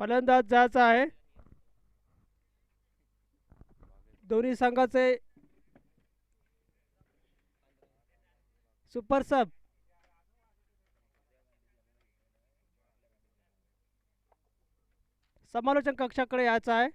फलंदाज जायचा आहे. दोन्ही संघाचे सुपर सब समालोचन कक्षाकडे यायचं आहे.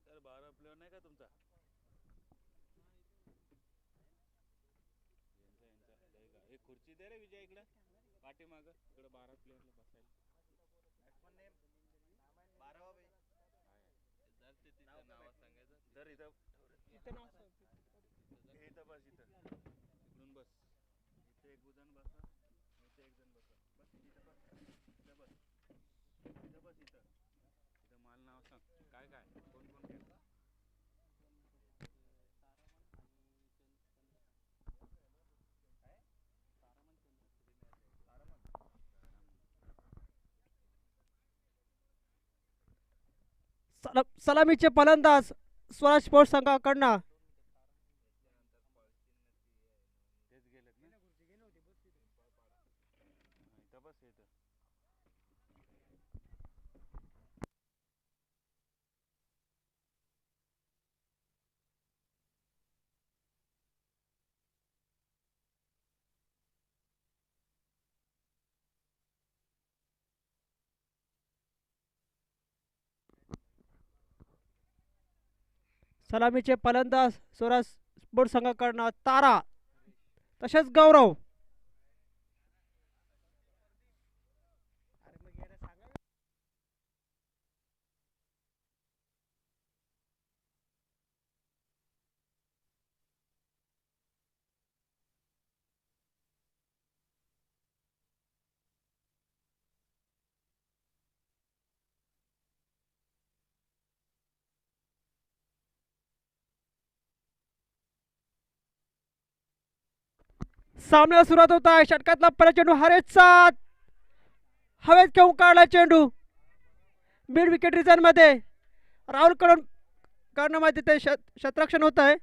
तर 12 प्लेअर नाही का तुमचा? एक खुर्ची दे रे विजय इकडं पाठीमाग इकडं 12 प्लेअरला बसायला. जर ते तिथं नाव सांगायचं जर इथं इथं बस इकडून बस इथे एक जण बसा इथे एक जण बसा बस इथं बस इथं बस इथं बस इथं इथं मला नाव सांग काय काय कोण कोण खेळता. सलामीचे फलंदाज स्वराज स्पोर्ट्स संघाकडनं तेच गेलेत ना इथं बस इथं. सलामीचे फलंदाज स्वराज स्पोर्ट्स संघाकडनं तारा तसेच गौरव. सामन्याला सुरुवात होत आहे. षटकातला पहिला चेंडू हरेशचा हवेत घेऊन काढला चेंडू मिड विकेट रिझन मध्ये राहुल कडून करण्यामध्ये ते शतरक्षण होत आहे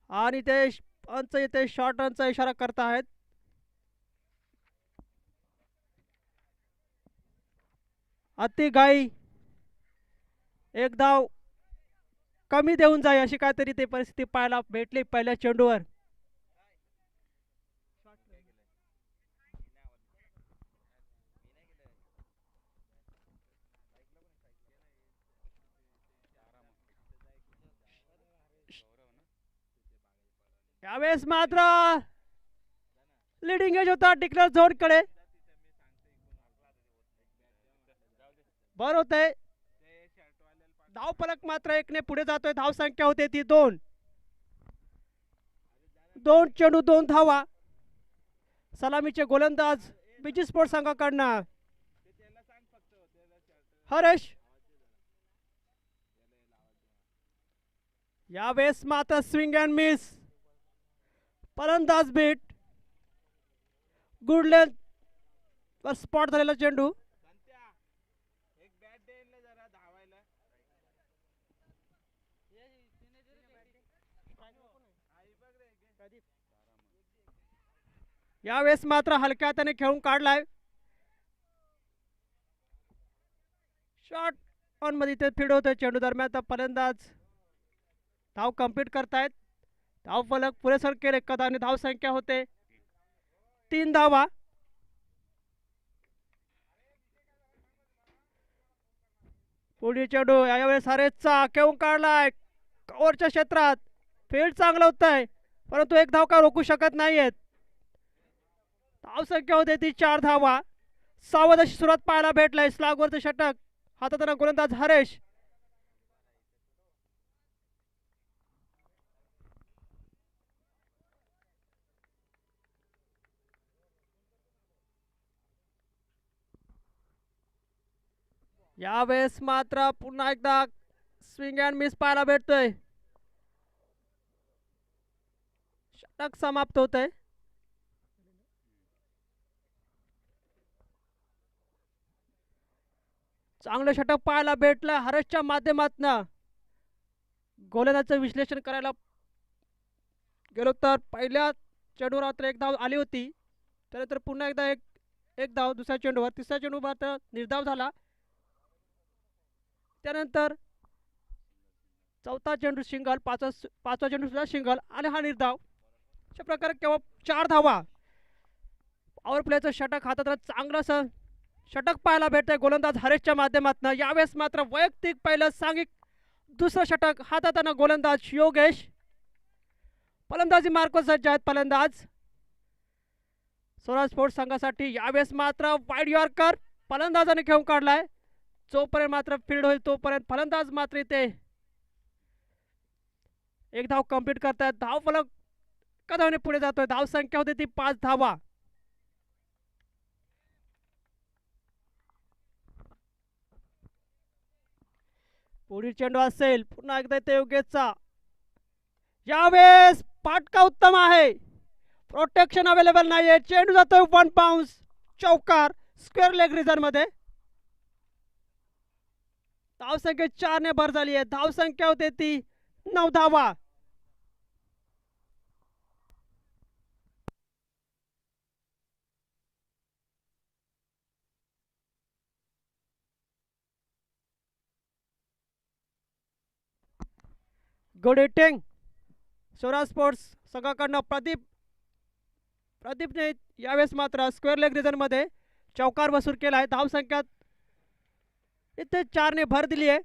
आणि ते पंच इथे शॉर्ट रनचा इशारा करत आहेत. अति घाई एक धाव कमी देऊन जाई अशी काहीतरी ते परिस्थिती पाहायला भेटली पहिल्या चेंडूवर. यावेळेस मात्र लिडिंग एज होता डिक्लेअर झोन कडे. बर होते धाव फलक मात्र एकने पुढे जातोय. धाव संख्या होते ती 2. 2 चेंडू 2 धावा. सलामीचे गोलंदाज बीजी स्पोर्ट्स संघाकडनं हरेश. यावेळेस मात्र स्विंग अँड मिस फलंदाज बीट गुड लेंथ वर स्पॉट झालेला चेंडू. यावेळेस मात्र हलक्या हाताने खेळून काढलाय. शॉर्ट ऑन मध्ये ते फीड होतोय चेंडू दरम्यान. फलंदाज धाव कंप्लीट करतायत. धाव फलक पुरेसर केले कदाने धाव संख्या होते 3 धावा. पुढील चेंडू यावेळेस हरेशचा खेळून काढलाय कव्हरच्या क्षेत्रात. फील्ड चांगलं होत आहे परंतु एक धाव का रोखू शकत नाहीयेत. धाव संख्या होते ती 4 धावा. सावध अशी सुरुवात पाहायला भेटलाय. स्लॅगवरचं षटक हातात गोलंदाज हरेश. यावेळेस मात्र पुन्हा एकदा स्विंग अँड मिस पाहायला भेटतोय. षटक समाप्त होतंय. चांगलं षटक पाहायला भेटलं हर्षच्या माध्यमातून. गोलंदाजाचं विश्लेषण करायला गेलो तर पहिल्या चेंडूवर मात्र एक धाव आली होती. त्यानंतर पुन्हा एकदा एक धाव दुसऱ्या चेंडूवर. तिसऱ्या चेंडू मात्र निर्धाव झाला. त्यानंतर चौथा चेंडू सिंगल, पाचवा चेंडू सुद्धा सिंगल आणि हा निर्धाव. अशा प्रकारे केवळ 4 धावा. पॉवर प्लेचं षटक हातात चांगलं षटक पाहायला भेटतंय गोलंदाज हरेशच्या माध्यमातून. यावेळेस मात्र वैयक्तिक पहिलं सांघिक दुसरं षटक हातात गोलंदाज योगेश. फलंदाजी मार्कवर सज्ज आहेत फलंदाज स्वराज स्पोर्ट्स संघासाठी. यावेळेस मात्र वाईड यॉर्कर फलंदाजाने खेळून काढलाय. जोपर्यंत मात्र फील्ड होईल तोपर्यंत फलंदाज मात्र इथे एक धाव कंप्लीट करतायत. धाव फलक एका धावने पुढे जातोय. धाव संख्या होती ती 5 धावा. पुढील चेंडू असेल पुन्हा एकदा इथे योगेशचा. यावेळेस फाटका उत्तम आहे. प्रोटेक्शन अवेलेबल नाहीये. चेंडू जातोय 1 बाउन्स चौकार स्क्वेअर लेग रिझन मध्ये. धाव संख्या 4 ने भर झाली आहे. धाव संख्या होते ती 9 धावा. गुड हिटिंग स्वराज स्पोर्ट्स संघाकडनं प्रदीपने यावेळेस मात्र स्क्वेअर लेग रिझन मध्ये चौकार वसूल केला आहे. धाव संख्यात इथे 4 ने भर दिली आहे.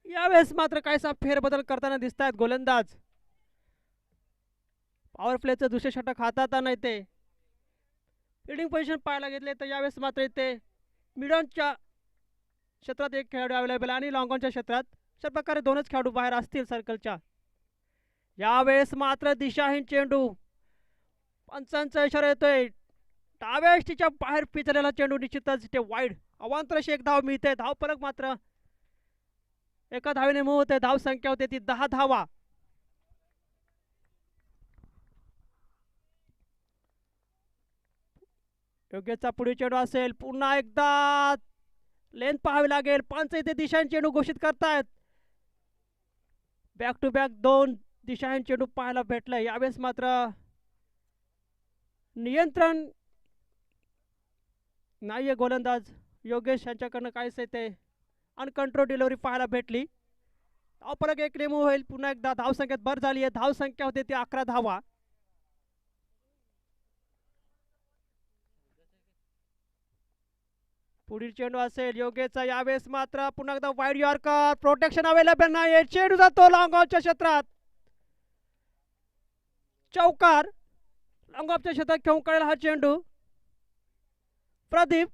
यावेळेस मात्र काहीसा फेरबदल करताना दिसत आहेत गोलंदाज. पॉवर प्लेचं दुसरे षटक हातात नाही ते फिल्डिंग पोझिशन पाहायला घेतले तर यावेळेस मात्र इथे मिडॉनच्या क्षेत्रात एक खेळाडू अवेलेबल आणि लॉंगॉनच्या क्षेत्रात. अशा प्रकारे 2च खेळाडू बाहेर असतील सर्कलच्या. यावेळेस मात्र दिशाहीन चेंडू. पंचांचा इशारा येतोय. डाव्या यष्टीच्या बाहेर पिचलेला चेंडू निश्चितच इथे वाईड. अवांतर अशी एक धाव मिळते. धाव फलक मात्र एका धावेने मूव होते. धाव संख्या होते ती 10 धावा. योग्यचा पुढील चेंडू असेल पुन्हा एकदा लेंथ पाहावी लागेल. पंच इथे दिशाहीन चेंडू घोषित करतायत. बॅक टू बॅक 2 दिशाहीन चेंडू पाहायला भेटलाय. यावेळेस मात्र नियंत्रण नाहीये गोलंदाज योगेश यांच्याकडनं. काहीच ते अनकंट्रोल डिलिव्हरी पाहायला भेटली. धावफलक 1 ने मूव होईल. पुन्हा एकदा धाव संख्येत भर झाली आहे. धाव संख्या होते ती 11 धावा. पुढील चेंडू असेल योगेशचा. यावेळेस मात्र पुन्हा एकदा वाईड यॉर्कर. प्रोटेक्शन अवेलेबल नाही. चेंडू जातो लॉंग ऑफच्या क्षेत्रात. चौकार. लॉंग ऑफच्या क्षेत्रात खेळून काढेल हा चेंडू प्रदीप.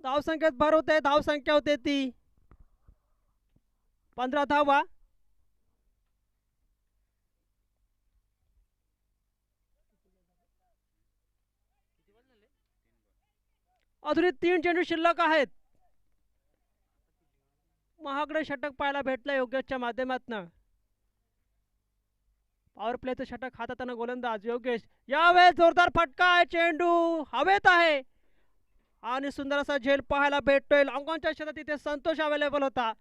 धाव संख्येत भर होते. धाव संख्या होते ती 15 धावा. अजूनही 3 चेंडू शिल्लक आहेत. महागडे षटक पाहायला भेटलं योगेशच्या माध्यमातून. पॉवर प्लेचं षटक हातात गोलंदाज योगेश. यावेळेस जोरदार फटका आहे. चेंडू हवेत आहे आणि सुंदर असा झेल पाहायला भेटतोय. लॉंगॉनच्या क्षेत्रात तिथे संतोष अवेलेबल होता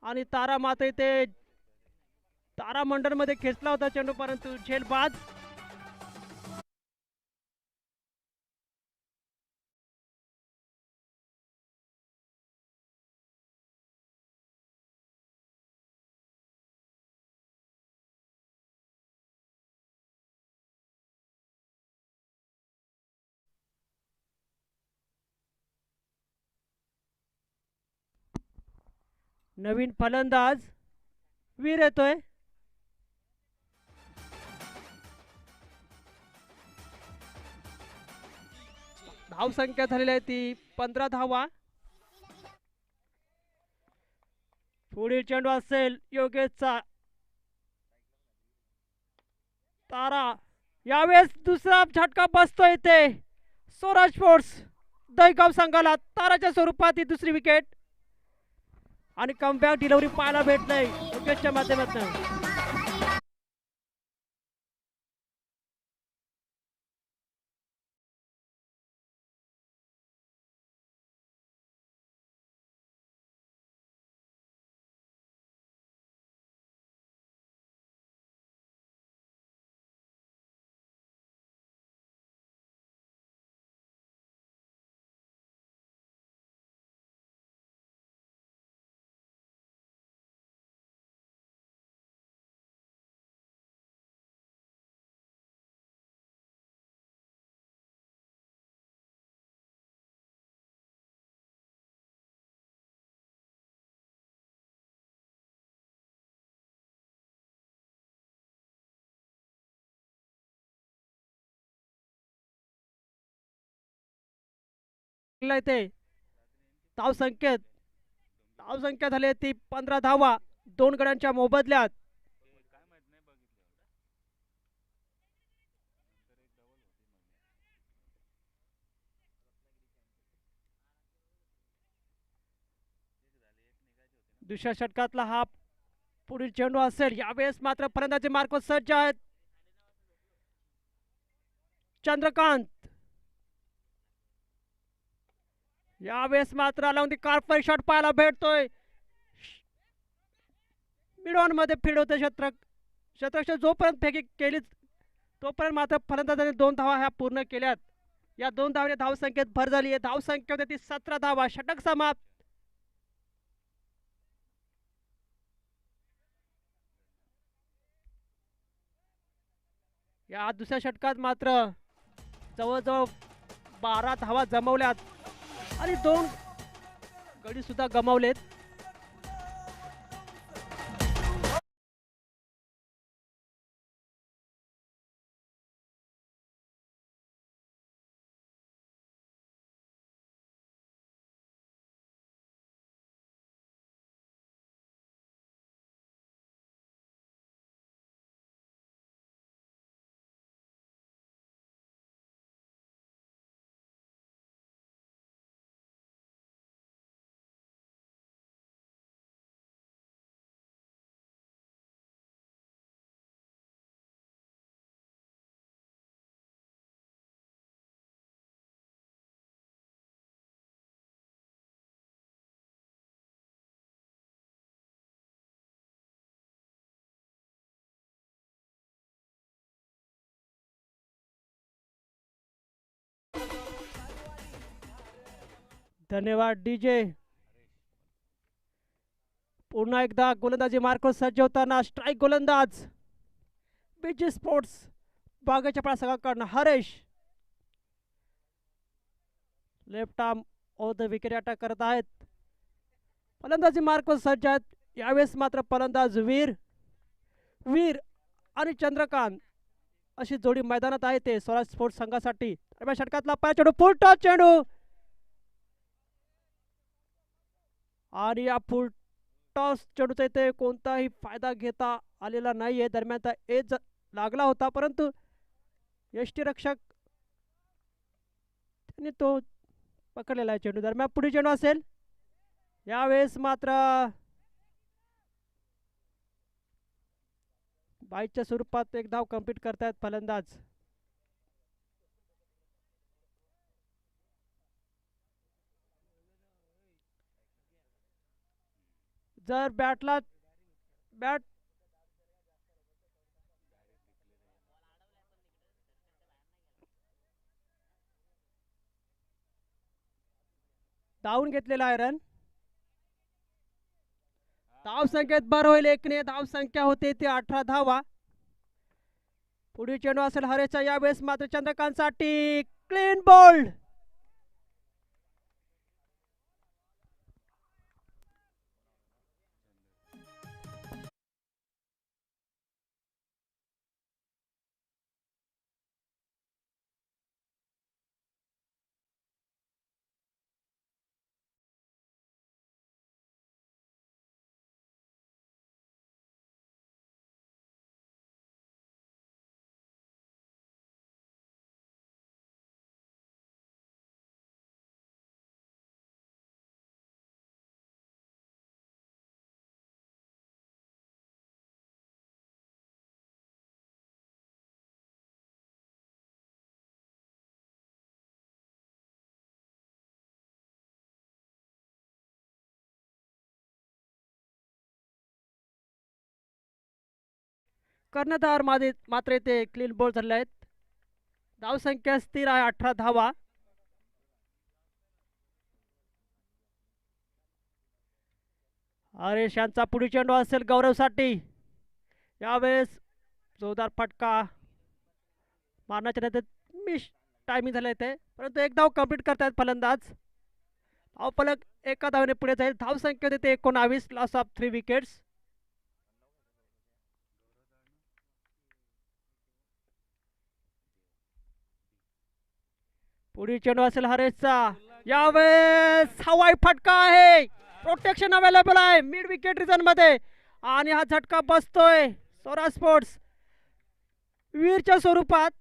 आणि तारा मात्र इथे तारामंडल मध्ये खेचला होता चेंडू परंतु झेल बाद. नवीन फलंदाज वीर येतोय. धाव संख्या झालेली आहे ती 15 धावा. पुढील चेंडू असेल योगेशचा. तारा. यावेळेस दुसरा झटका बसतोय इथे स्वराज स्पोर्ट्स दहीगाव संघाला ताराच्या स्वरूपात ही दुसरी विकेट आणि कमबॅक डिलिव्हरी पाहायला भेटलंय योगेशच्या माध्यमातून. ते धाव संख्येत झाले ती 15 धावा 2 गड्यांच्या मोबदल्यात. काय माहित नाही बघितलं एवढं. नंतर एक डबल होती एक झाली एक निघायची होती ना. दुसऱ्या षटकातला हा पुढील चेंडू असेल. यावेळेस मात्र फलंदाजी मार्क सज्ज आहेत. चंद्रकांत यावेळेस मात्र लावून ती कार्पर शॉट पाहायला भेटतोय. मिडऑन मध्ये फीड होते शतरक्ष जोपर्यंत फेकी केली तोपर्यंत मात्र फलंदाजाने 2 धावा ह्या पूर्ण केल्यात. या 2 धावाने धावसंख्येत भर झाली आहे. धावसंख्या होती ती 17 धावा. षटक समाप्त. या दुसऱ्या षटकात मात्र जवळजवळ 12 धावा जमवल्यात आणि 2 गडी सुद्धा गमावलेत. धन्यवाद डीजे. पुन्हा एकदा गोलंदाजी मार्क सज्ज होताना स्ट्राईक गोलंदाज बीजी स्पोर्ट्स बागेच्या प्रसंगाकडनं Haresh. Left arm off the wicket attack करत आहेत. फलंदाजी मार्क सज्ज आहेत. यावेळेस मात्र फलंदाज वीर आणि चंद्रकांत अशी जोडी मैदानात आहे ते स्वराज स्पोर्ट्स संघासाठी. षटकातला पाय चेंडू फुल टॉस चेंडू आणि या फुल टॉस चेंडूचा इथे कोणताही फायदा घेता आलेला नाहीये. दरम्यानचा एज लागला होता परंतु यष्टीरक्षक त्यांनी तो पकडलेला आहे चेंडू. दरम्यान पुढील चेंडू असेल. यावेळेस मात्र बाईच्या स्वरूपात एक धाव कंप्लीट करतायत फलंदाज. जर बॅट धावून घेतलेला आहे रन. धाव संख्येत भर होईल. 1 धाव संख्या होते ती 18 धावा. पुढील चेंडू असेल हरेचा. यावेळेस मात्र चंद्रकांत साठी क्लीन बोल्ड. कर्णधार मात्र इथे क्लीन बोल्ड झाले आहेत. धावसंख्या स्थिर आहे 18 धावा. हरेश यांचा पुढील चेंडू असेल गौरवसाठी. यावेळेस जोरदार फटका मारण्याच्या नंतर मिस टायमिंग झालं इथे, परंतु एक धाव कंप्लीट करतायत फलंदाज. धावफलक एका धावेने पुढे जाईल. धावसंख्या देते 19, लॉस ऑफ 3 विकेट्स. पुढील चेंडू असेल हरेशचा. यावेळेस हवाई फटका आहे. प्रोटेक्शन अवेलेबल आहे मिड विकेट रिजन मध्ये आणि हा झटका बसतोय स्वराज स्पोर्ट्स वीरच्या स्वरूपात.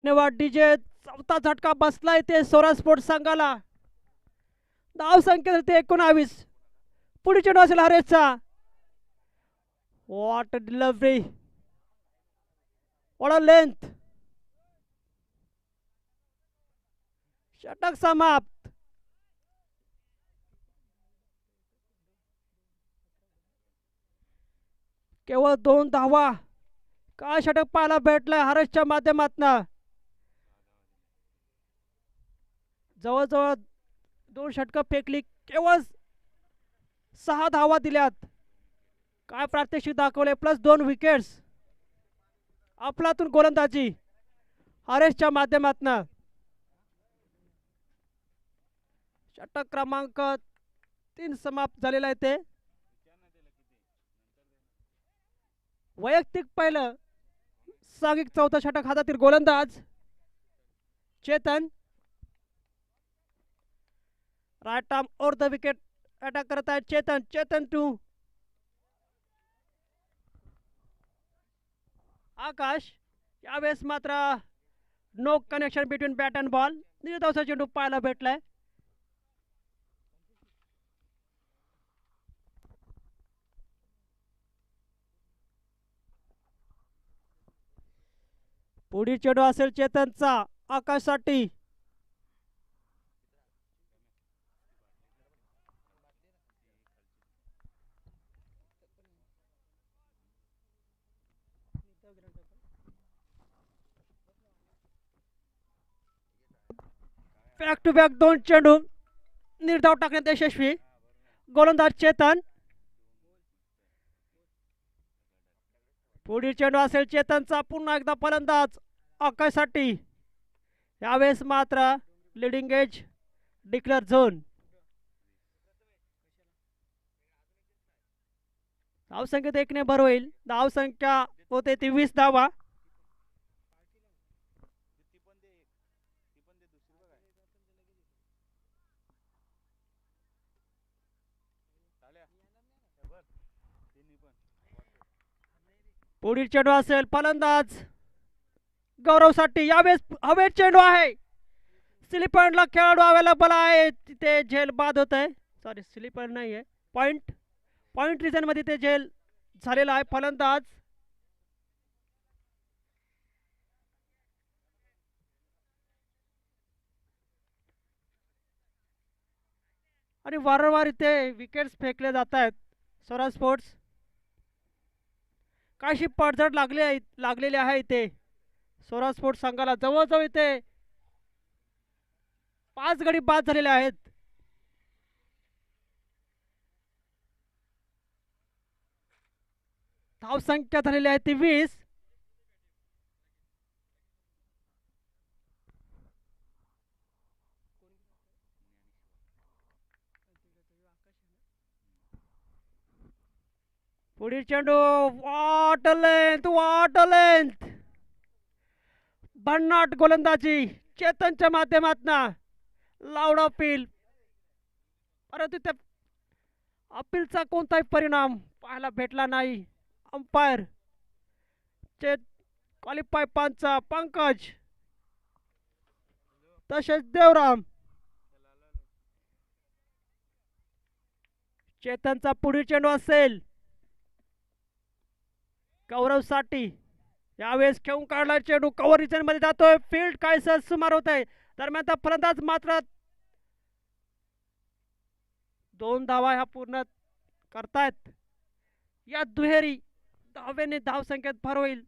धन्यवाद डीजे. चौथा झटका बसला इथे स्वराज स्पोर्ट्स संघाला. धाव संख्या ते 19. पुढील चेंडू असेल हरेशचा. What delivery, what length. षटक समाप्त. केवळ 2 धावा. काय षटक पाहायला भेटलंय हरेशच्या माध्यमातून. जवळजवळ 2 षटकं फेकली, केवळ 6 धावा दिल्यात. काय प्रात्यक्षिक दाखवले, प्लस 2 विकेट्स. अफलातून गोलंदाजी हरेशच्या माध्यमातून. षटक क्रमांक 3 समाप्त झालेला आहे ते. वैयक्तिक पहिलं सांघिक चौथा षटक हातातील गोलंदाज Chetan. Right arm over the wicket attack करत आहे चेतन. चेतन टू आकाश. यावेळेस मात्र no connection between bat and ball. निर्धावचा चेंडू पाहायला भेटलाय. पुढील चेंडू असेल चेतनचा आकाशसाठी. बॅक टू बॅक 2 चेंडू निर्धाव टाकण्यात यशस्वी गोलंदाज चेतन. पुढील चेंडू असेल चेतनचा. पुन्हा एकदा फलंदाज आकाशसाठी. यावेळेस मात्र लिडिंग एज डिक्लेअर झोन. धावसंख्येत 1 ने भर होईल. धावसंख्या होते 23 धावा. पुढील चेंडू असेल फलंदाज गौरवसाठी. यावेळेस हवेत चेंडू आहे. स्लिपॉइंटला खेळाडू अवेलेबल आहे. तिथे झेल बाद होत आहे. सॉरी, स्लिपॉइंट नाही आहे, पॉइंट रिजन मध्ये ते झेल झालेला आहे. फलंदाज आणि वारंवार इथे विकेट्स फेकले जात आहेत स्वराज स्पोर्ट्स. काहीशी पडझड लागलेली आहे इथे स्वराज स्पोर्ट्स संघाला. जवळजवळ इथे 5 गडी बाद झालेले आहेत. धावसंख्या झालेली आहे 23. पुढील चेंडू. What length. भन्नाट गोलंदाजी चेतनच्या माध्यमातून. लाऊड अपील, परंतु त्या अपीलचा कोणताही परिणाम पाहायला भेटला नाही. अंपायर क्वालिफाय पाचचा पंकज, तसेच देवराम. चेतनचा पुढील चेंडू असेल गौरव साठी. यावेळेस खेळून काढला चेंडू, कव्हर रिजन मध्ये जातोय, फील्ड काय सुमार होत आहे. दरम्यानचा फलंदाज मात्र 2 धावा ह्या पूर्ण करतायत. या दुहेरी धावेने धाव संख्येत भर होईल.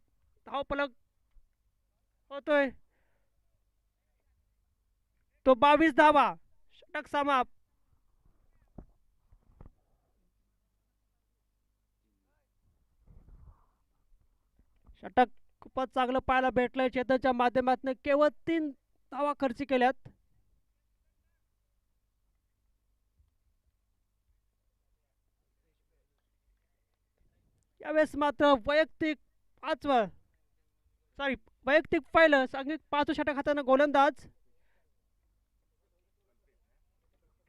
धाव फलक होतोय तो 22 धावा. षटक समाप्त. षटक खूपच चांगलं पाहायला भेटलंय. चेतनच्या माध्यमातून केवळ 3 धावा खर्च केल्यात. यावेळेस मात्र वैयक्तिक पहिलं सांघिक 5 षटक हातानं गोलंदाज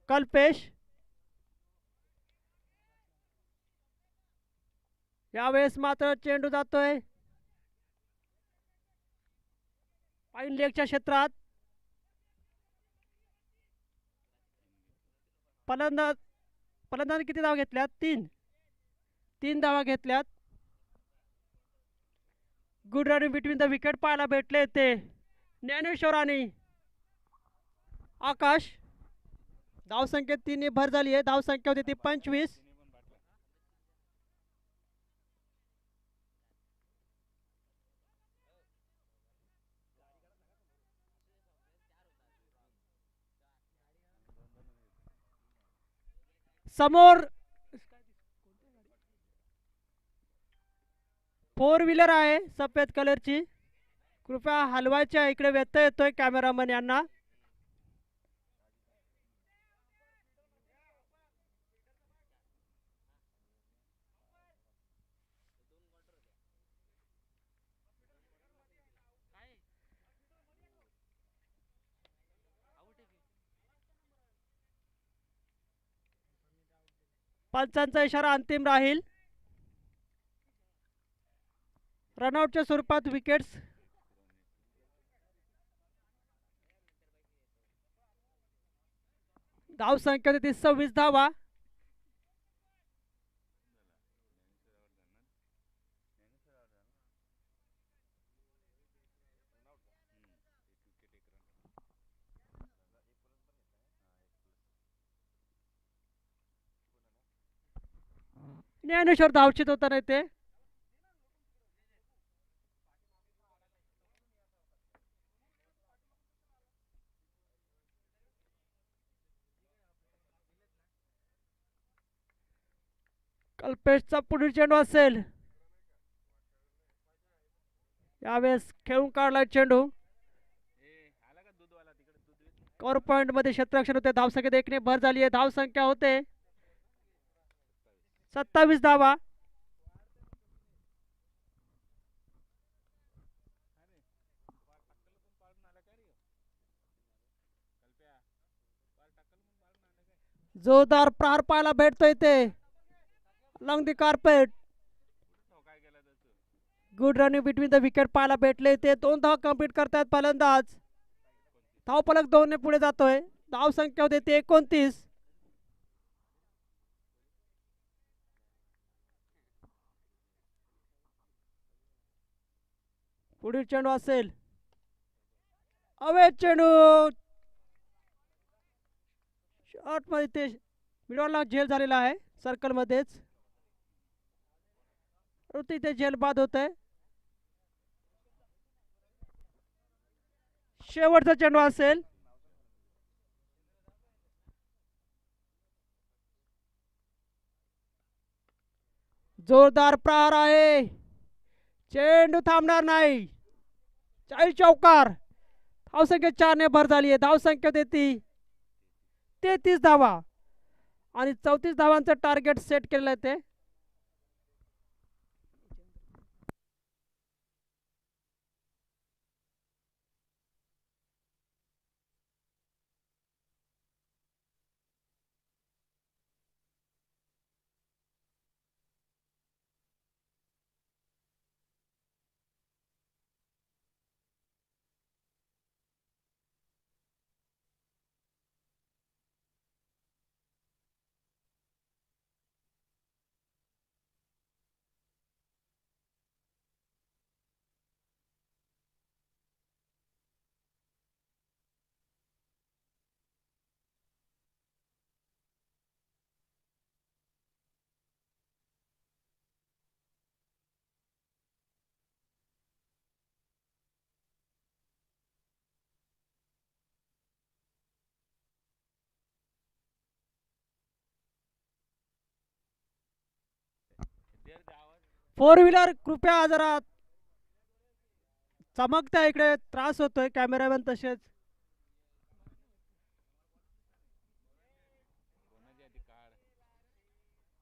कल्पेश. यावेळेस मात्र चेंडू जातोय पाईन लेगच्या क्षेत्रात. फलंदाज किती धावा घेतल्यात? 3 धावा घेतल्यात. Good running between the wicket पाहायला भेटले ते ज्ञानेश्वर आणि आकाश. धावसंख्येत 3 भर झाली आहे. धावसंख्या होती ती 25. समोर 4 व्हीलर आहे सफेद कलरची. कृपया हलवायच्या, इकडे व्यत्यय येतोय कॅमेरामन यांना. पंचांचा इशारा अंतिम राहील. रनआउटच्या स्वरूपात विकेट्स. धावसंख्या होती 26 धावा. ज्ञानेश्वर धावचित होता नाही ते. कल्पेशचा पुढील चेंडू असेल. यावेळेस खेळून काढला चेंडू. कव्हर पॉइंट मध्ये क्षेत्ररक्षण होते. धावसंख्येत 1 भर झाली आहे. धावसंख्या होते 27 धावा. जोरदार प्रहार पाहायला भेटतोय ते long the carpet. Good running between the wicket पाहायला भेटले ते. 2 धावा कंप्लीट करतात फलंदाज. धाव फलक 2 ने पुढे जातोय. धाव संख्या होते ते 29. पुढील चेंडू असेल अवैध चेंडू. शॉर्ट मध्ये ते मिडॉनला झेल झालेला आहे सर्कल मध्येच. तिथे झेल बाद होत आहे. शेवटचा चेंडू असेल. जोरदार प्रहार आहे. चेंडू थांबणार नाही. 40 चौकार. धावसंख्या 4 ने भर झाली आहे. धावसंख्या देती 33 धावा आणि 34 धावांचं टार्गेट सेट केलेलं आहे ते. फोर व्हीलर कृपया जरा चमकता इकडे त्रास होतोय कॅमेरामॅन तसेच. कोणाची आधी काढ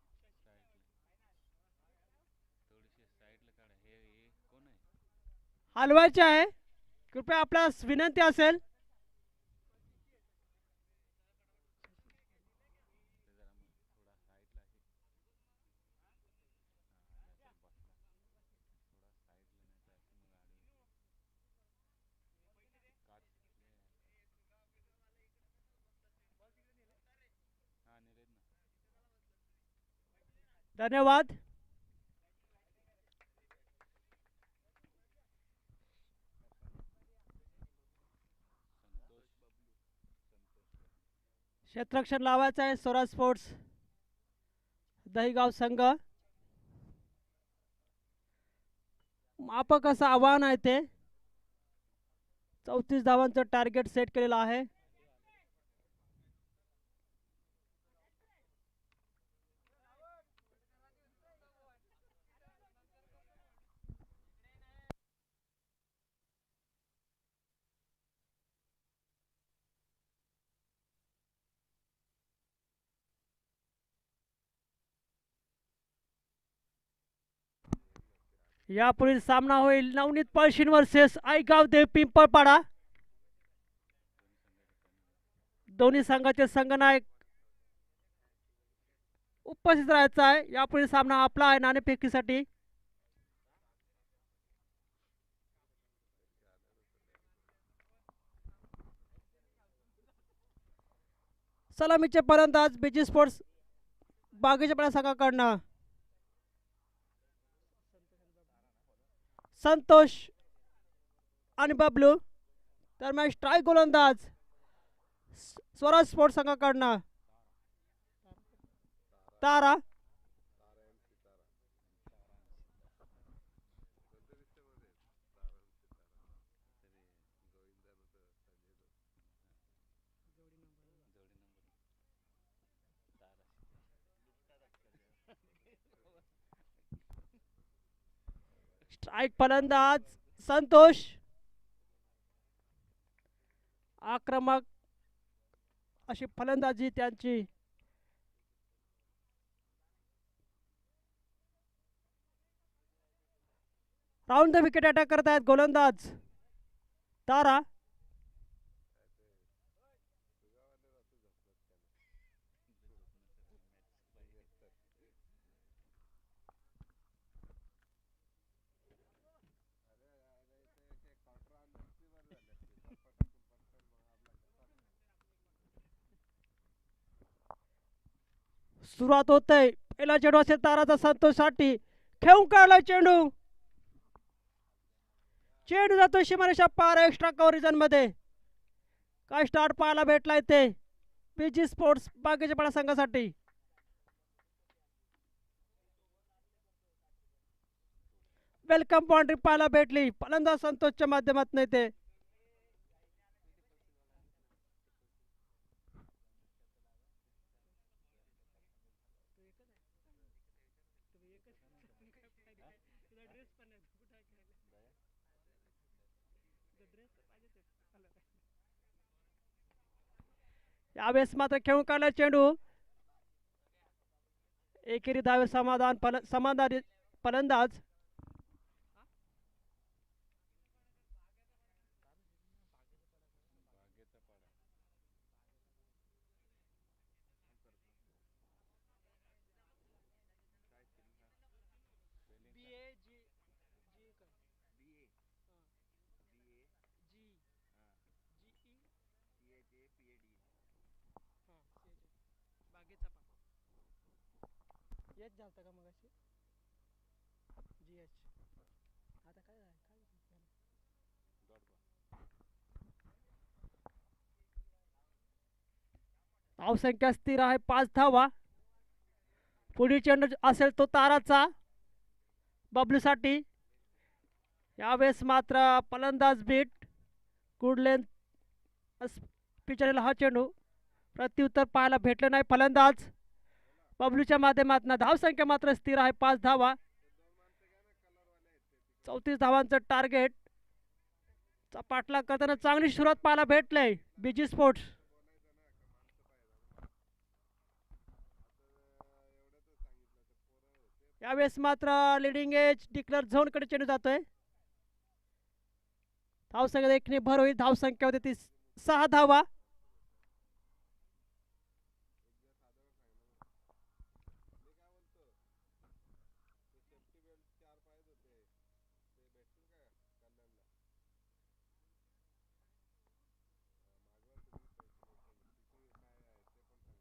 साईडला, थोडीशी साईडला काढ. हे कोण आहे? हलवायचे आहे कृपया आपल्यास विनंती असेल. ते जरा मग थोडा साईडला आहे. हां नाही तर बसला थोडा साईडला, नाही तर अशी मग गाडी काच हां निरेद ना. धन्यवाद. संतोष संतोष क्षेत्ररक्षण लावायचं आहे स्वराज स्पोर्ट्स दहीगाव संघ. मापक असं आव्हान आहे ते. 34 धावांचं टार्गेट सेट केलेलं आहे. यापुढील सामना होईल नवनीत पळशीन वर्सेस आईगाव देव पिंपळपाडा. दोन्ही संघाचे संघनायक उपस्थित राहायचा आहे. यापुढील सामना आपला आहे नाणेफेकीसाठी. सलामीचे फलंदाज बीजी स्पोर्ट्स बागेच्या संघाकडनं संतोष आणि बबलू. दरम्यान स्ट्राईक गोलंदाज स्वराज स्पोर्ट्स संघाकडनं तारा. स्ट्राईक फलंदाज संतोष. आक्रमक अशी फलंदाजी त्यांची. राऊंड द विकेट अटॅक करत आहेत गोलंदाज तारा. सुरुवात होते. पहिला चेंडू असेल ताराचा संतोषसाठी. खेळून काढला चेंडू. चेंडू जातो सीमारेषा पार एक्स्ट्रा कव्हरेजन मध्ये. काय स्टार्ट पाहायला भेटलाय ते बीजी स्पोर्ट्स बागेच्या संघासाठी. वेलकम बाउंड्री पाहायला भेटली फलंदाज संतोषच्या माध्यमातून ते. यावेळेस मात्र खेळून काढला चेंडू. एकेरी धावे समाधानी फलंदाज येत झालता का मगाशी GH. आता काय धावसंख्या स्थिर आहे 5 धावा. पुढील चेंडू असेल तो ताराचा बबलूसाठी. यावेळेस मात्र फलंदाज बीट गुड लेंथ पिचरला हा चेंडू. प्रत्युत्तर पाहायला भेटलं नाही. फलंदाज बबलूच्या माध्यमातून धावसंख्या मात्र स्थिर आहे 5 धावा. 34 धावांचं टार्गेट चा पाठलाग करताना चांगली सुरुवात पाहायला भेटले बीजी स्पोर्ट्स. यावेळेस मात्र लिडिंग एज डिक्लेअर झोन कडे चेंडू जातोय. धावसंख्या एकने भर होईल. धावसंख्या होती ती 6 धावा.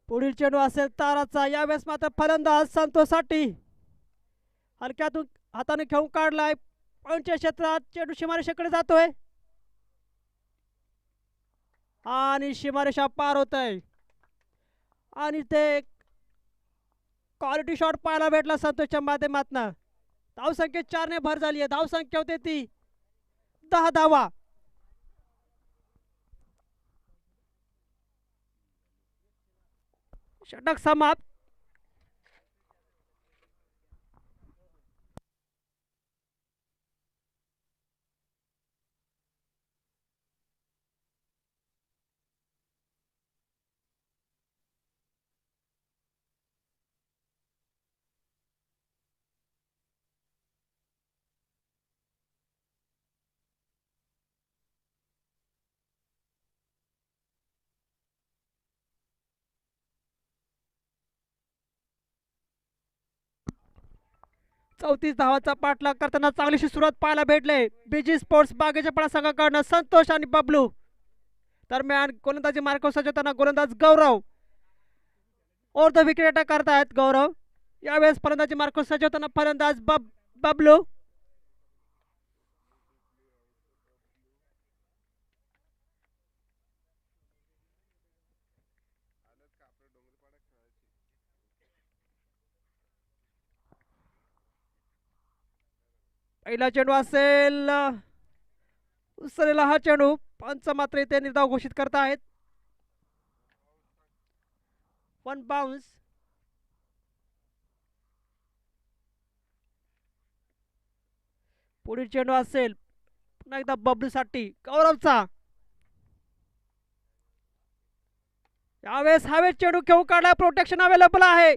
पुढील चेंडू असेल ताराचा. यावेळेस मात्र फलंदाज संतोषसाठी हलक्यातून हाताने खेळून काढलाय. पॉईंटच्या क्षेत्रात चेंडू सीमारेषेकडे जातोय आणि सीमारेषा पार होत आहे आणि ते क्वालिटी शॉट पाहायला भेटला संतोषच्या माध्यमातून. धावसंख्येत 4 ने भर झाली आहे. धावसंख्या होते ती 10 धावा. षटक समाप्त. चौतीस धावाचा पाठलाग करताना चांगलीशी सुरुवात पाहायला भेटले बीजी स्पोर्ट्स बागेच्या पडा संघाकडनं संतोष आणि बबलू. दरम्यान गोलंदाजी मार्ग सजवताना गोलंदाज गौरव और द विकेट अटॅक करतायत गौरव. यावेळेस फलंदाजी मार्ग सजवताना फलंदाज बबलू. पहिला चेंडू असेल उसळलेला हा चेंडू. पंच मात्र इथे निर्धाव घोषित करतायत. 1 बाउन्स. पुढील चेंडू असेल पुन्हा एकदा बबलूसाठी गौरवचा. यावेळेस हवेत चेंडू खेळून काढला. प्रोटेक्शन अवेलेबल आहे.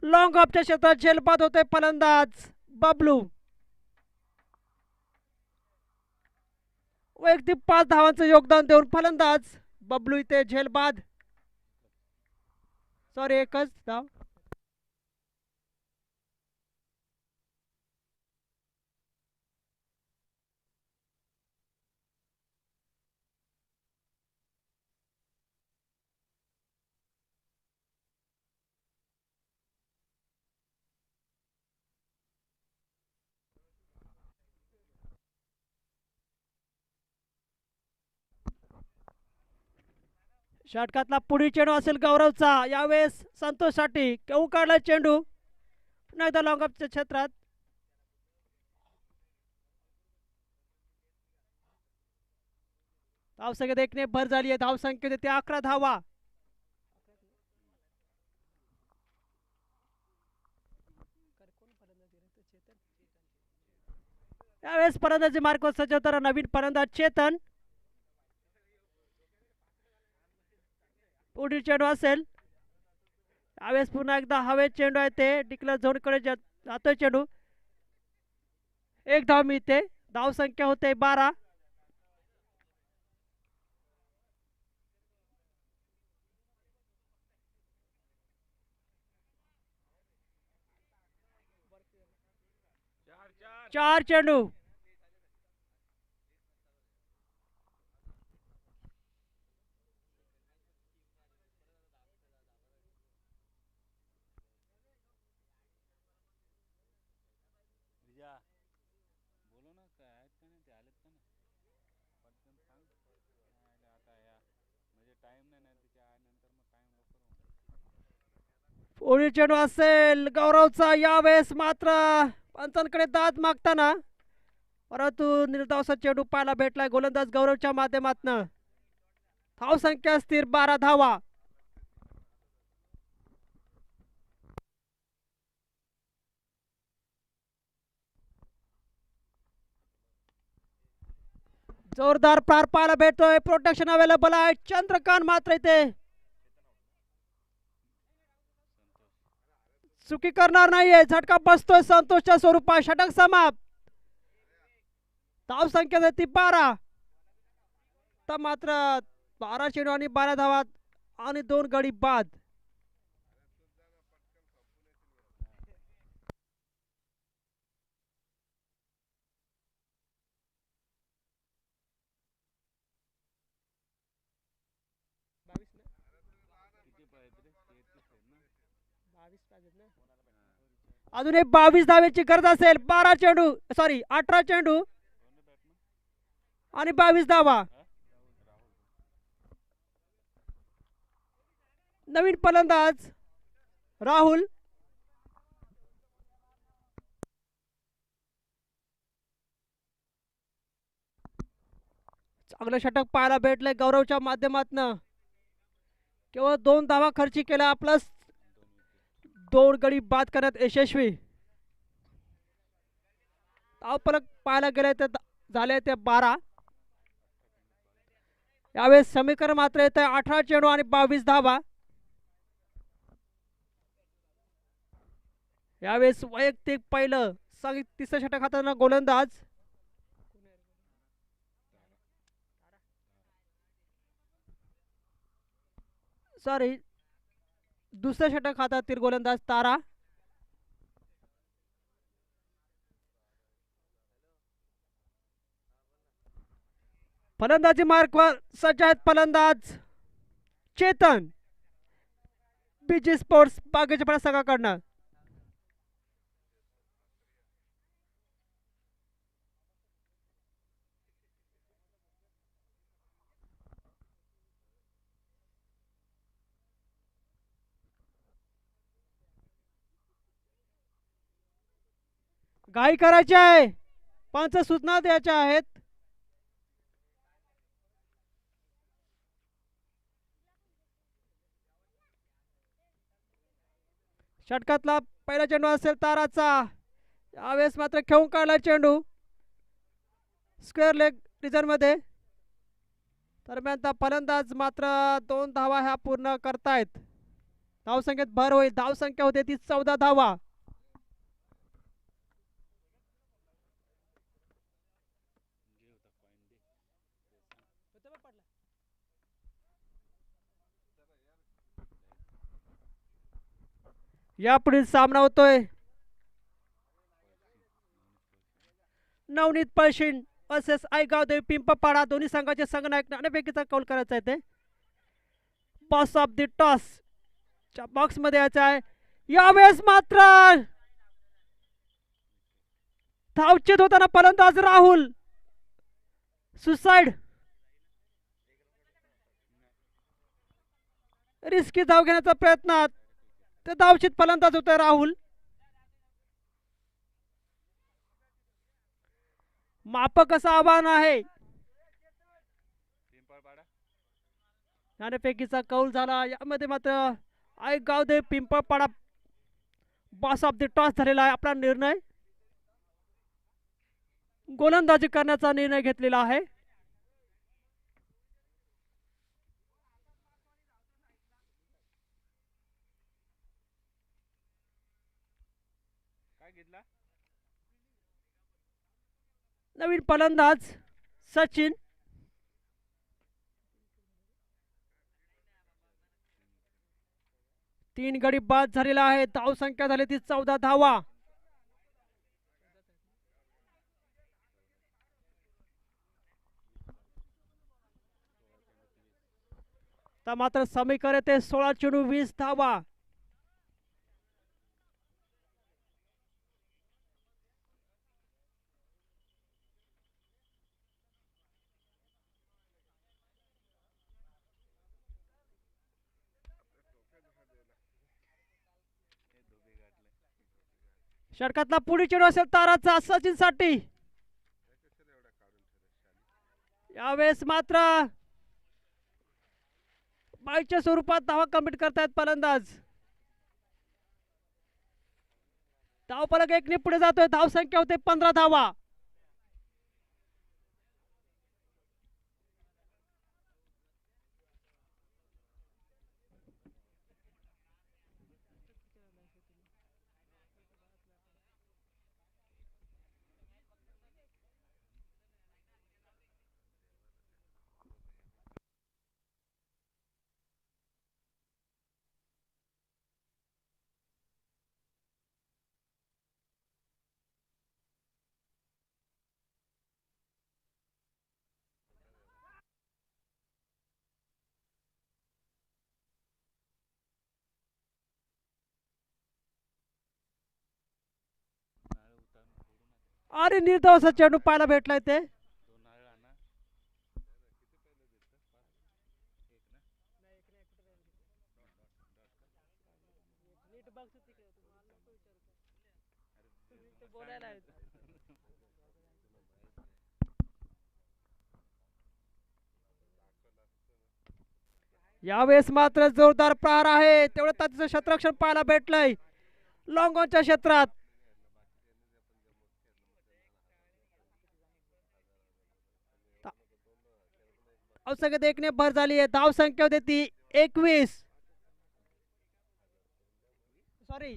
लॉंग ऑफच्या क्षेत्रात झेलबाद होते फलंदाज बबलू. वैयक्तिक 5 धावांचं योगदान देऊन फलंदाज बबलू इथे झेलबाद. सॉरी, एकच धाव. षटकातला पुढील चेंडू असेल गौरवचा. यावेळेस संतोषसाठी खेळून काढला चेंडू पुन्हा एकदा लॉंग ऑफच्या क्षेत्रात. धावसंख्येत 1 ने भर झाली आहे. धावसंख्येत ते 11 धावा. यावेळेस फलंदाजी मार्ग सजवताना नवीन फलंदाज चेतन. पुढील चेंडू असेल. यावेळेस पुन्हा एकदा हवेत चेंडू आहे ते डिक्लेअर झोनकडे जातोय चेंडू. 1 धाव मिळते. धावसंख्या होते 12. चार चेंडू. बोलो ना काय आहेत का नाही ते आलेत का नाही पटकन सांग. आता या म्हणजे टाइम नाही ना त्याच्या नंतर मग टाइम लवकर. पुढील चेंडू असेल गौरवचा. यावेळेस मात्र पंचांकडे दाद मागताना परंतु निर्धावसा चेंडू पाहायला भेटलाय गोलंदाज गौरवच्या माध्यमातून. धावसंख्या स्थिर 12 धावा. जोरदार प्रहार पाहायला भेटतोय. प्रोटेक्शन अवेलेबल आहे. चंद्रकांत मात्र इथे चुकी करणार नाहीये. झटका बसतोय संतोषच्या स्वरूपात. षटक समाप्त. धाव संख्या ती 12. तर मात्र 12 चेंडू आणि 12 धावा आणि 2 गडी बाद. अजून एक 22 धावेची गरज असेल. 12 चेंडू सॉरी 18 चेंडू आणि 22 धावा. नवीन फलंदाज राहुल. चांगलं षटक पाहायला भेटलंय गौरवच्या माध्यमातून. केवळ 2 धावा खर्ची केला प्लस 2 गडी बाद करण्यात यशस्वी. धावफलक पाहायला गेले तर झाले ते 12. यावेळेस समीकरण मात्र येत आहे 18 चेंडू आणि 22 धावा. यावेळेस वैयक्तिक पहिलं तिसरं षटक हाताना गोलंदाज सॉरी दुसऱ्या षटक हातातील गोलंदाज तारा. फलंदाजी मार्कवर सज्ज आहेत फलंदाज चेतन. बीजी स्पोर्ट्स बागेच्या संघाकडनं. घाई करायची आहे. पंच सूचना द्यायच्या आहेत. षटकातला पहिला चेंडू असेल ताराचा. यावेळेस मात्र खेळून काढला चेंडू स्क्वेअर लेग रिजन मध्ये. दरम्यान फलंदाज मात्र 2 धावा ह्या पूर्ण करतायत. धावसंख्येत भर होईल. धावसंख्या होते ती 14 धावा. यापुढील सामना होतोय नवनीत पळशीण वर्सेस आईगावदेवी पिंपळपाडा. दोन्ही संघाचे संघनायक नाणेफेकीचा कौल करायचा आहे. ते बॉस ऑफ द टॉस च्या बॉक्स मध्ये यायचं आहे. यावेळेस मात्र धावचेत होताना फलंदाज राहुल. सुसाइड रिस्की धाव घेण्याचा प्रयत्न. ते धावचित फलंदाज होते राहुल. मापक असं आव्हान आहे. नाणेफेकीचा कौल झाला. यामध्ये मात्र आईगावदेवी पिंपळपाडा बॉस ऑफ द टॉस झालेला आहे. आपला निर्णय गोलंदाजी करण्याचा निर्णय घेतलेला आहे. नवीन फलंदाज सचिन. तीन गडी बाद झालेला आहे. धाव संख्या झाली ती 14 धावा. तर मात्र समीकरण येते 16 चेंडू 20 धावा. षटकातला पुढील चेंडू असेल ताराचा सचिन साठी. यावेळेस मात्र बाईच्या स्वरूपात धावा कम्प्लीट करतायत फलंदाज. धावफलक 1 ने पुढे जातोय. धाव संख्या होते 15 धावा. आणि निर्धाव असा चेंडू पाहायला भेटलाय ते. दोन नारळ आणा. यावेळेस मात्र जोरदार प्रहार आहे, तेवढं त्याचं क्षेत्ररक्षण पाहायला भेटलंय लॉंग ऑनच्या क्षेत्रात. धावसंख्येत एकने भर झाली आहे. धावसंख्या होती ती 21. सॉरी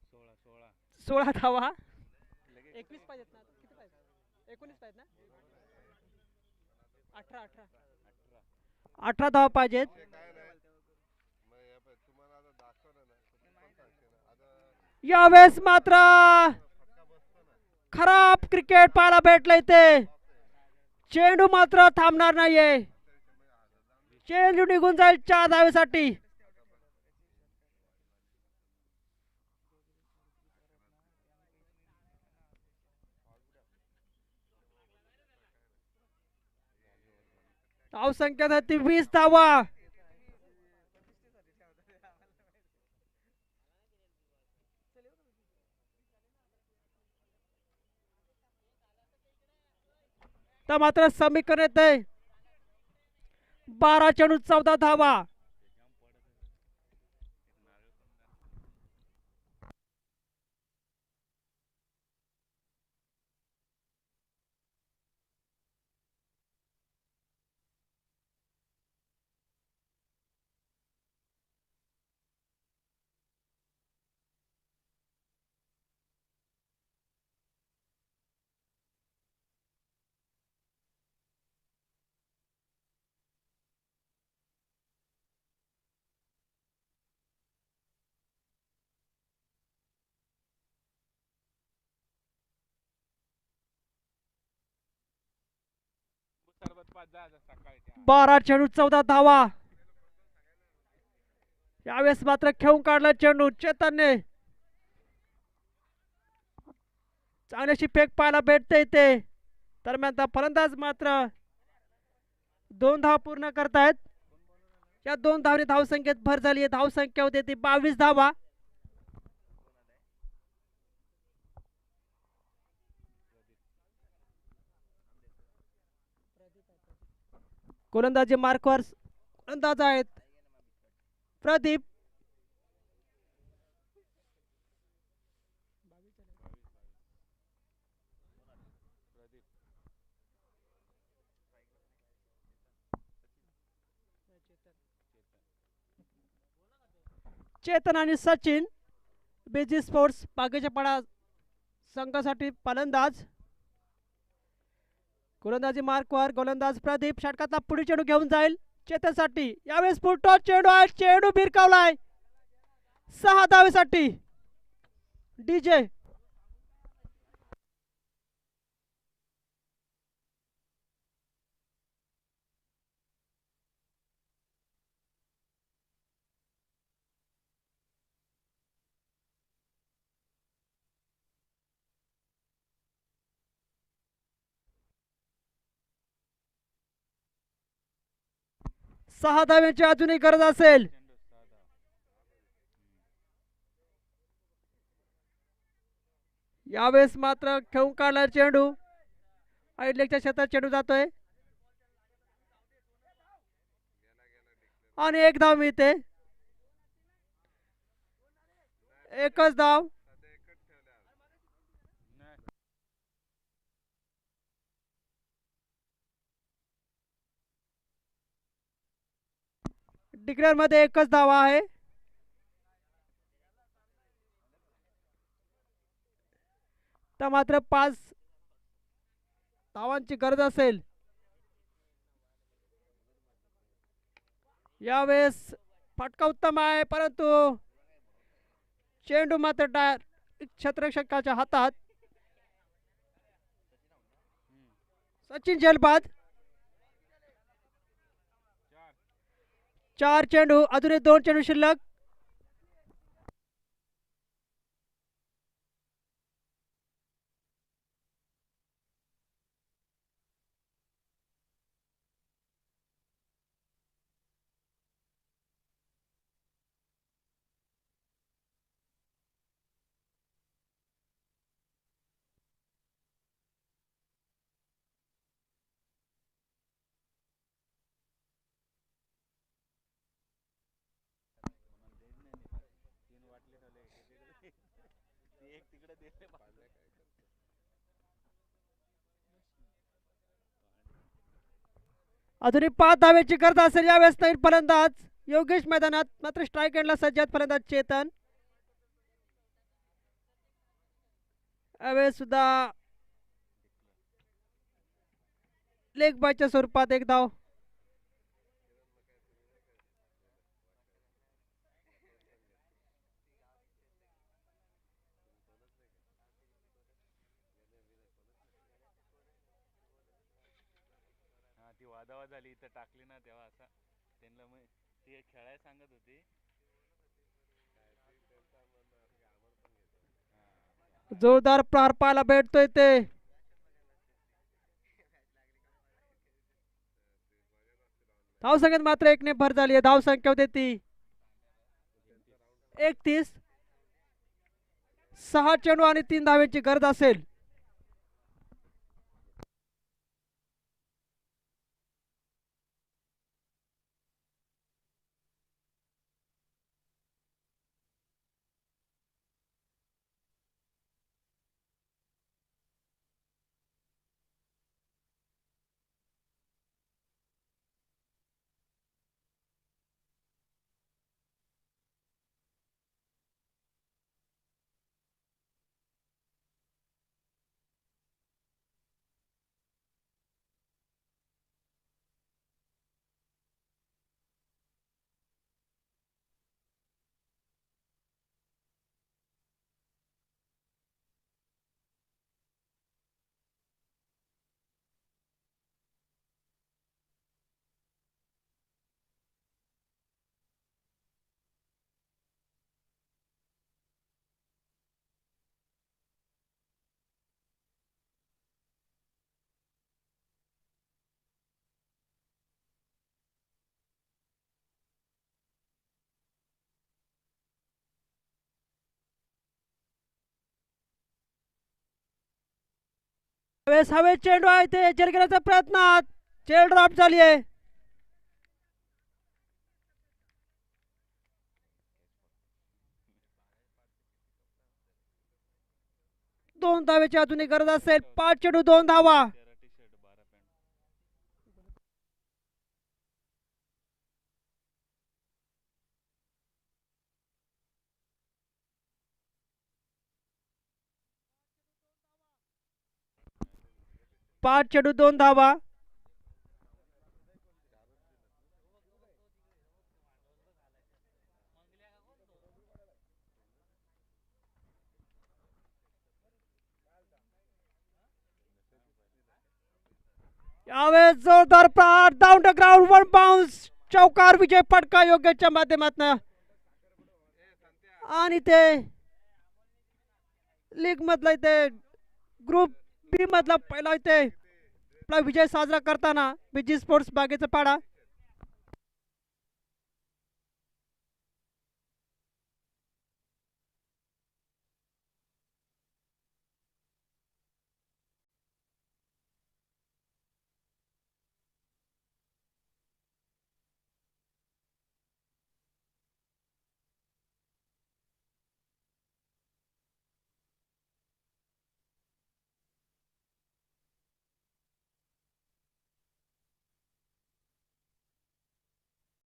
16 16 धावा. लगेच 21 पाहिजेत ना, किती पाहिजे? 19 पाहिजेत ना. 18 18 18 धावा पाहिजेत. यावेळेस मात्र खराब क्रिकेट पाहायला भेटलंय ते. चेंडू मात्र थांबणार नाहीये. चेंडू निघून जाईल 4 धावेसाठी. धावसंख्या ती 20 धावा. तर मात्र समीकरण येते 12 चेंडू 14 धावा. सरबत पाच जा जा सकाळी त्या. 12 चेंडू 14 धावा. यावेळेस मात्र खेळून काढला चेंडू चेतनने. चांगल्याशी फेक पाहायला भेटते इथे. दरम्यान फलंदाज मात्र 2 धावा पूर्ण करतायत. या 2 धावने धावसंख्येत भर झाली आहे. धावसंख्या होते ती 22 धावा. गोलंदाजी मार्कवर गोलंदाज आहेत प्रदीप. चेतन आणि सचिन बीजी स्पोर्ट्स बागेच्यापाडा संघासाठी फलंदाज. गोलंदाजी मार्कवर गोलंदाज प्रदीप. षटकातला पुढील चेंडू घेऊन जाईल चेतनसाठी. यावेळेस फुलटॉस चेंडू आहे. चेंडू भिरकावलाय 6 धावेसाठी. डीजे सहा धाव्यांची अजूनही गरज असेल. यावेळेस मात्र खेळून काढला चेंडू. आईलेगच्या क्षेत्रात चेंडू जातोय आणि 1 धाव मिळते. एकच धाव. डिक्लेअर मध्ये एकच धावा आहे. तर मात्र 5 धावांची गरज असेल. यावेळेस फटका उत्तम आहे, परंतु चेंडू मात्र क्षेत्ररक्षकाच्या हातात. सचिन झेलबाद. 4 चेंडू अजूनही 2 चेंडू शिल्लक. तिकडे दिले अजूनही 5 धावेची गरज असेल यावेळेस नवीन फलंदाज योगेश मैदानात, मात्र स्ट्राईक एंडला सज्ज आहेत फलंदाज चेतन. यावेळेस सुद्धा लेग बायच्या स्वरूपात एक धाव. हा ती वादावाद झाली इथं टाकली ना तेव्हा असा त्यांना मग ती खेळायला सांगत होती. जोरदार प्रहार पाहायला भेटतोय ते. धावसंख्येत मात्र एकने भर झाली आहे. धावसंख्या होते ती 31. 6 चेंडू आणि 3 धावेची गरज असेल. यावेळेस हवेत चेंडू आहे ते चेल घेण्याचा प्रयत्न. चेल ड्रॉप झाली आहे. दोन धावेची अजूनही गरज असेल. 5 चेंडू 2 धावा. 5 चेंडू 2 धावा. यावेळेस जोरदार प्रहार down the ground one bounce. चौकार विजय फटका योग्यच्या माध्यमातून. आणि ते लीग मधला इथे ग्रुप बी मधला पहिला इथे आपला विजय साजरा करताना बीजी स्पोर्ट्स बागेचा पाडा